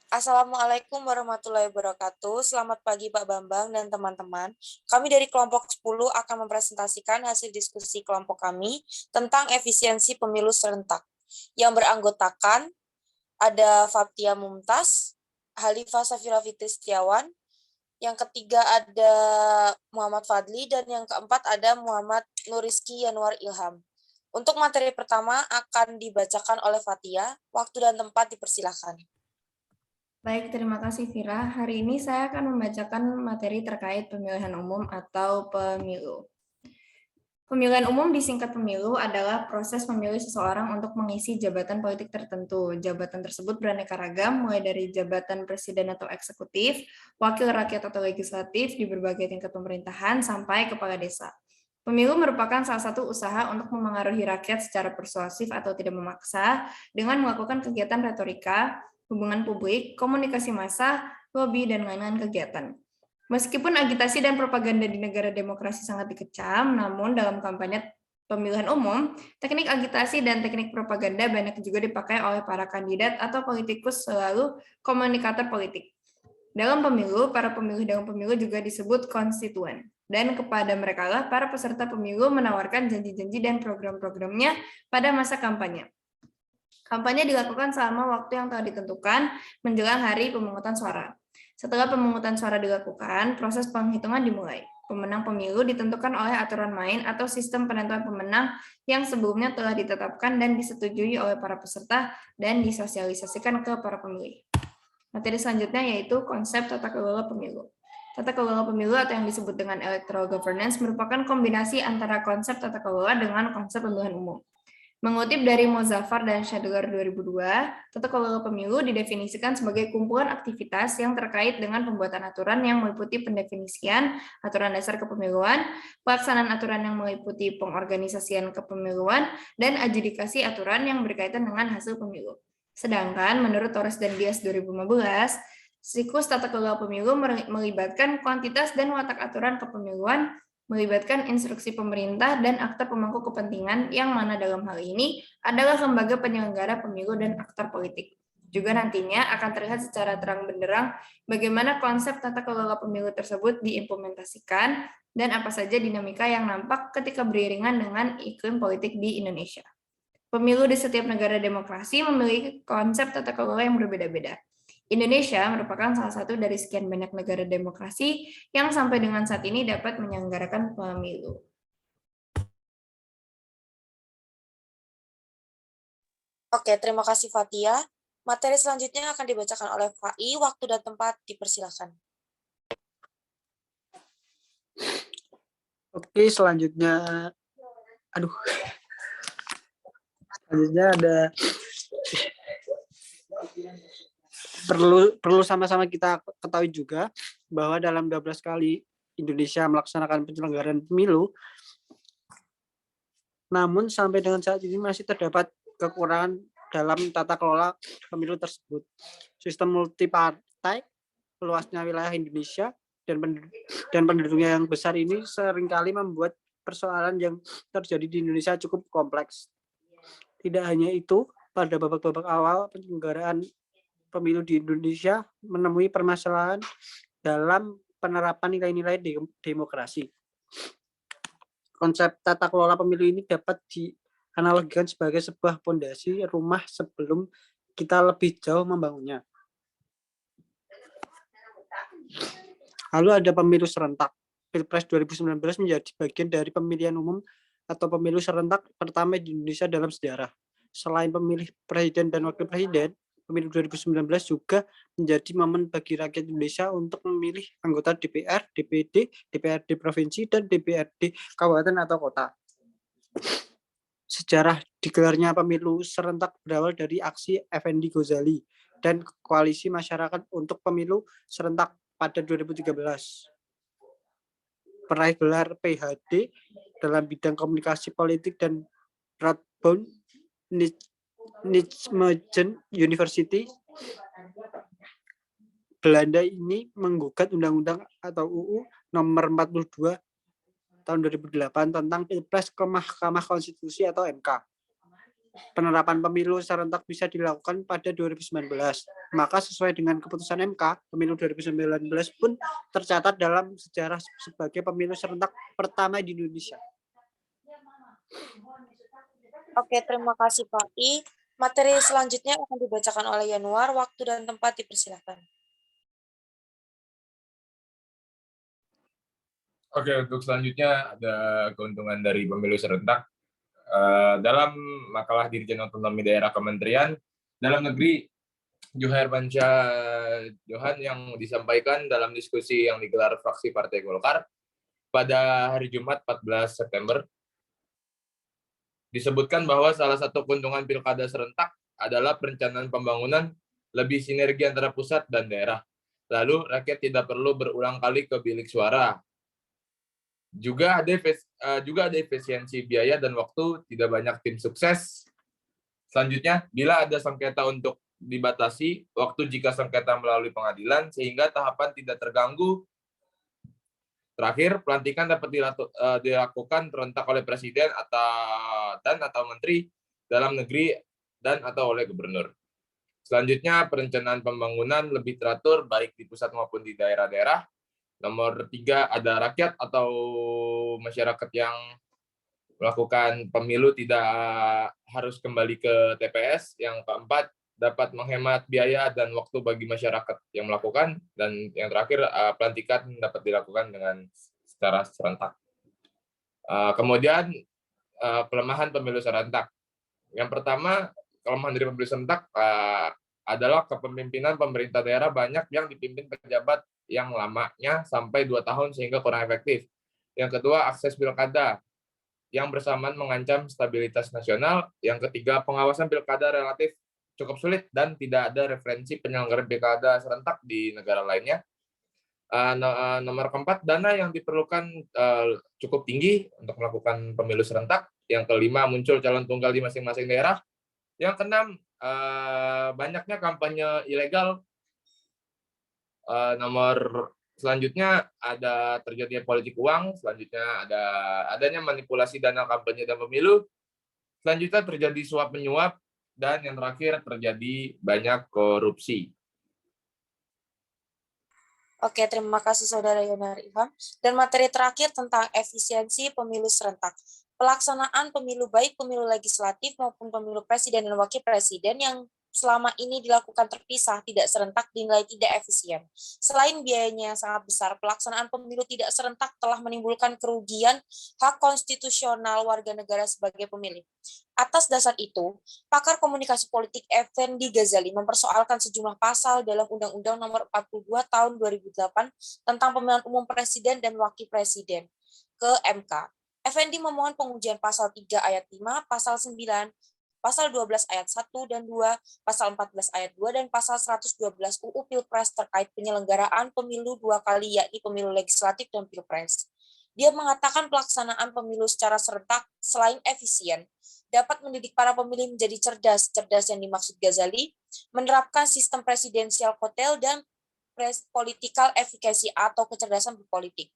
Assalamualaikum warahmatullahi wabarakatuh. Selamat pagi Pak Bambang dan teman-teman. Kami dari kelompok 10 akan mempresentasikan hasil diskusi kelompok kami tentang efisiensi pemilu serentak. Yang beranggotakan ada Fathia Mumtaz, Halifah Safira Fitri Setiawan, yang ketiga ada Muhammad Fadli, dan yang keempat ada Muhammad Nuriski Yanwar Ilham. Untuk materi pertama akan dibacakan oleh Fathia. Waktu dan tempat dipersilahkan. Baik, terima kasih Vira. Hari ini saya akan membacakan materi terkait pemilihan umum atau pemilu. Pemilihan umum disingkat pemilu adalah proses memilih seseorang untuk mengisi jabatan politik tertentu. Jabatan tersebut beraneka ragam, mulai dari jabatan presiden atau eksekutif, wakil rakyat atau legislatif di berbagai tingkat pemerintahan, sampai kepala desa. Pemilu merupakan salah satu usaha untuk memengaruhi rakyat secara persuasif atau tidak memaksa dengan melakukan kegiatan retorika, hubungan publik, komunikasi massa, lobby, dan lain-lain kegiatan. Meskipun agitasi dan propaganda di negara demokrasi sangat dikecam, namun dalam kampanye pemilihan umum, teknik agitasi dan teknik propaganda banyak juga dipakai oleh para kandidat atau politikus selalu komunikator politik. Dalam pemilu, para pemilih dalam pemilu juga disebut konstituen. Dan kepada mereka lah para peserta pemilu menawarkan janji-janji dan program-programnya pada masa kampanye. Kampanye dilakukan selama waktu yang telah ditentukan menjelang hari pemungutan suara. Setelah pemungutan suara dilakukan, proses penghitungan dimulai. Pemenang pemilu ditentukan oleh aturan main atau sistem penentuan pemenang yang sebelumnya telah ditetapkan dan disetujui oleh para peserta dan disosialisasikan ke para pemilih. Materi selanjutnya yaitu konsep tata kelola pemilu. Tata kelola pemilu atau yang disebut dengan electoral governance merupakan kombinasi antara konsep tata kelola dengan konsep pemilihan umum. Mengutip dari Mozaffar dan Shadler 2002, tata kelola pemilu didefinisikan sebagai kumpulan aktivitas yang terkait dengan pembuatan aturan yang meliputi pendefinisian aturan dasar kepemiluan, pelaksanaan aturan yang meliputi pengorganisasian kepemiluan, dan adjudikasi aturan yang berkaitan dengan hasil pemilu. Sedangkan menurut Torres dan Dias 2015, siklus tata kelola pemilu melibatkan kuantitas dan watak aturan kepemiluan, melibatkan instruksi pemerintah dan aktor pemangku kepentingan yang mana dalam hal ini adalah lembaga penyelenggara pemilu dan aktor politik. Juga nantinya akan terlihat secara terang benderang bagaimana konsep tata kelola pemilu tersebut diimplementasikan dan apa saja dinamika yang nampak ketika beriringan dengan iklim politik di Indonesia. Pemilu di setiap negara demokrasi memiliki konsep tata kelola yang berbeda-beda. Indonesia merupakan salah satu dari sekian banyak negara demokrasi yang sampai dengan saat ini dapat menyelenggarakan pemilu. Oke, terima kasih Fathia. Materi selanjutnya akan dibacakan oleh Fai. Waktu dan tempat dipersilakan. Oke, selanjutnya ada perlu sama-sama kita ketahui juga bahwa dalam 12 kali Indonesia melaksanakan penyelenggaraan pemilu, namun sampai dengan saat ini masih terdapat kekurangan dalam tata kelola pemilu tersebut. Sistem multipartai, luasnya wilayah Indonesia, dan penduduknya yang besar ini seringkali membuat persoalan yang terjadi di Indonesia cukup kompleks. Tidak hanya itu, pada babak-babak awal penyelenggaraan pemilu di Indonesia menemui permasalahan dalam penerapan nilai-nilai demokrasi. Konsep tata kelola pemilu ini dapat dianalogikan sebagai sebuah fondasi rumah sebelum kita lebih jauh membangunnya. Lalu ada pemilu serentak. Pilpres 2019 menjadi bagian dari pemilihan umum atau pemilu serentak pertama di Indonesia dalam sejarah. Selain pemilih presiden dan wakil presiden, pemilu 2019 juga menjadi momen bagi rakyat Indonesia untuk memilih anggota DPR, DPD, DPRD provinsi, dan DPRD kabupaten atau kota. Sejarah digelarnya pemilu serentak berawal dari aksi Effendi Ghazali dan koalisi masyarakat untuk pemilu serentak pada 2013. Peraih gelar PhD dalam bidang komunikasi politik dan Radboud Nijmegen University Belanda ini menggugat undang-undang atau UU nomor 42 tahun 2008 tentang Pilpres ke Mahkamah Konstitusi atau MK. penerapan pemilu serentak bisa dilakukan pada 2019. Maka sesuai dengan keputusan MK, pemilu 2019 pun tercatat dalam sejarah sebagai pemilu serentak pertama di Indonesia. Oke, terima kasih Pak I. Materi selanjutnya akan dibacakan oleh Yanuar. Waktu dan tempat dipersilakan. Oke, untuk selanjutnya ada keuntungan dari pemilu serentak. Dalam makalah Dirjen Otonomi Daerah Kementerian Dalam Negeri Juhair Bansyah Johan yang disampaikan dalam diskusi yang digelar fraksi Partai Golkar pada hari Jumat 14 September, disebutkan bahwa salah satu keuntungan pilkada serentak adalah perencanaan pembangunan lebih sinergi antara pusat dan daerah. Lalu rakyat tidak perlu berulang kali ke bilik suara. Juga ada efisiensi biaya dan waktu, tidak banyak tim sukses. Selanjutnya, bila ada sengketa untuk dibatasi waktu jika sengketa melalui pengadilan sehingga tahapan tidak terganggu. Terakhir, pelantikan dapat dilakukan serentak oleh presiden atau menteri dalam negeri dan atau oleh gubernur. Selanjutnya, perencanaan pembangunan lebih teratur baik di pusat maupun di daerah-daerah. Nomor 3, ada rakyat atau masyarakat yang melakukan pemilu tidak harus kembali ke TPS. Yang keempat, dapat menghemat biaya dan waktu bagi masyarakat yang melakukan. Dan yang terakhir, pelantikan dapat dilakukan dengan secara serentak. Kemudian, kelemahan pemilu serentak. Yang pertama, kelemahan dari pemilu serentak adalah kepemimpinan pemerintah daerah banyak yang dipimpin pejabat yang lamanya sampai 2 tahun sehingga kurang efektif. Yang kedua, akses pilkada yang bersamaan mengancam stabilitas nasional. Yang ketiga, pengawasan pilkada relatif cukup sulit dan tidak ada referensi penyelenggaraan pilkada serentak di negara lainnya. Nomor keempat, dana yang diperlukan cukup tinggi untuk melakukan pemilu serentak. Yang kelima, muncul calon tunggal di masing-masing daerah. Yang keenam, banyaknya kampanye ilegal. Nomor selanjutnya ada terjadinya politik uang. Selanjutnya adanya manipulasi dana kampanye dan pemilu. Selanjutnya terjadi suap menyuap. Dan yang terakhir terjadi banyak korupsi. Oke, terima kasih Saudara Yonar Ilham. Dan materi terakhir tentang efisiensi pemilu serentak. Pelaksanaan pemilu baik pemilu legislatif maupun pemilu presiden dan wakil presiden yang selama ini dilakukan terpisah, tidak serentak, dinilai tidak efisien. Selain biayanya yang sangat besar, pelaksanaan pemilu tidak serentak telah menimbulkan kerugian hak konstitusional warga negara sebagai pemilih. Atas dasar itu, pakar komunikasi politik Effendi Ghazali mempersoalkan sejumlah pasal dalam Undang-Undang Nomor 42 Tahun 2008 tentang pemilihan umum presiden dan wakil presiden ke MK. Effendi memohon pengujian pasal 3 ayat 5, pasal 9, pasal 12 ayat 1 dan 2, pasal 14 ayat 2, dan pasal 112 UU Pilpres terkait penyelenggaraan pemilu 2 kali, yakni pemilu legislatif dan pilpres. Dia mengatakan pelaksanaan pemilu secara serentak selain efisien, dapat mendidik para pemilih menjadi cerdas. Cerdas yang dimaksud Ghazali, menerapkan sistem presidensial kotel dan political efficacy atau kecerdasan berpolitik.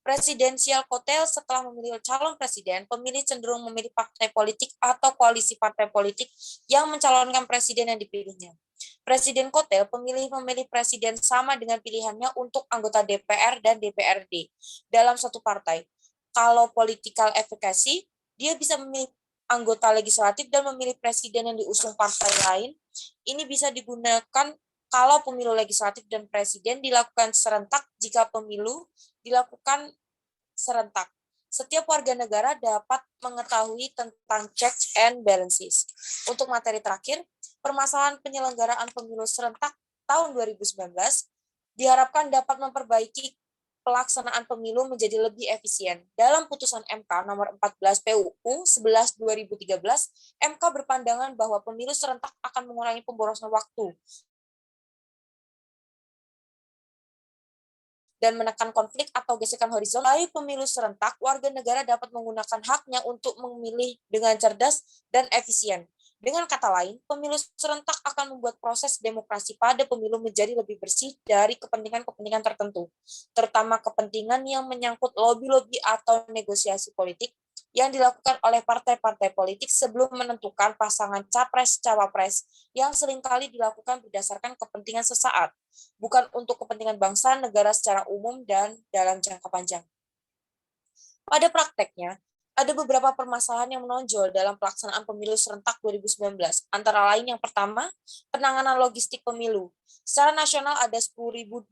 Presidensial kotel setelah memilih calon presiden, pemilih cenderung memilih partai politik atau koalisi partai politik yang mencalonkan presiden yang dipilihnya. Presiden kotel, pemilih memilih presiden sama dengan pilihannya untuk anggota DPR dan DPRD dalam satu partai. Kalau political efficacy, dia bisa memilih anggota legislatif dan memilih presiden yang diusung partai lain. Ini bisa digunakan kalau pemilu legislatif dan presiden dilakukan serentak. Jika pemilu dilakukan serentak, setiap warga negara dapat mengetahui tentang checks and balances. Untuk materi terakhir, permasalahan penyelenggaraan pemilu serentak tahun 2019 diharapkan dapat memperbaiki pelaksanaan pemilu menjadi lebih efisien. Dalam putusan MK nomor 14 PUU 11 2013, MK berpandangan bahwa pemilu serentak akan mengurangi pemborosan waktu dan menekan konflik atau gesekan horizontal. Melalui pemilu serentak, warga negara dapat menggunakan haknya untuk memilih dengan cerdas dan efisien. Dengan kata lain, pemilu serentak akan membuat proses demokrasi pada pemilu menjadi lebih bersih dari kepentingan-kepentingan tertentu, terutama kepentingan yang menyangkut lobby-lobby atau negosiasi politik, yang dilakukan oleh partai-partai politik sebelum menentukan pasangan capres-cawapres yang seringkali dilakukan berdasarkan kepentingan sesaat, bukan untuk kepentingan bangsa, negara secara umum, dan dalam jangka panjang. Pada prakteknya, ada beberapa permasalahan yang menonjol dalam pelaksanaan pemilu serentak 2019. Antara lain yang pertama, penanganan logistik pemilu. Secara nasional ada 10.520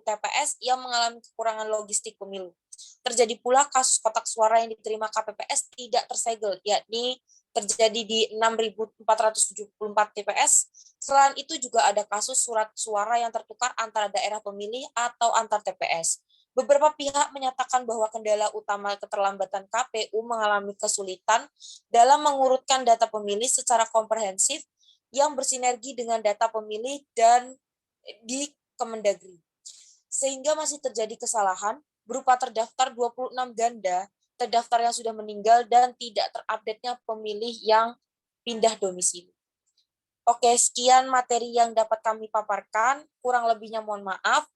TPS yang mengalami kekurangan logistik pemilu. Terjadi pula kasus kotak suara yang diterima KPPS tidak tersegel, yakni terjadi di 6.474 TPS. Selain itu juga ada kasus surat suara yang tertukar antara daerah pemilih atau antar TPS. Beberapa pihak menyatakan bahwa kendala utama keterlambatan KPU mengalami kesulitan dalam mengurutkan data pemilih secara komprehensif yang bersinergi dengan data pemilih dan di Kemendagri. Sehingga masih terjadi kesalahan berupa terdaftar 26 ganda, terdaftar yang sudah meninggal, dan tidak terupdate-nya pemilih yang pindah domisili. Oke, sekian materi yang dapat kami paparkan. Kurang lebihnya mohon maaf.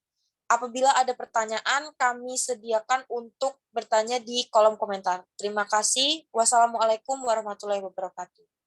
Apabila ada pertanyaan, kami sediakan untuk bertanya di kolom komentar. Terima kasih. Wassalamualaikum warahmatullahi wabarakatuh.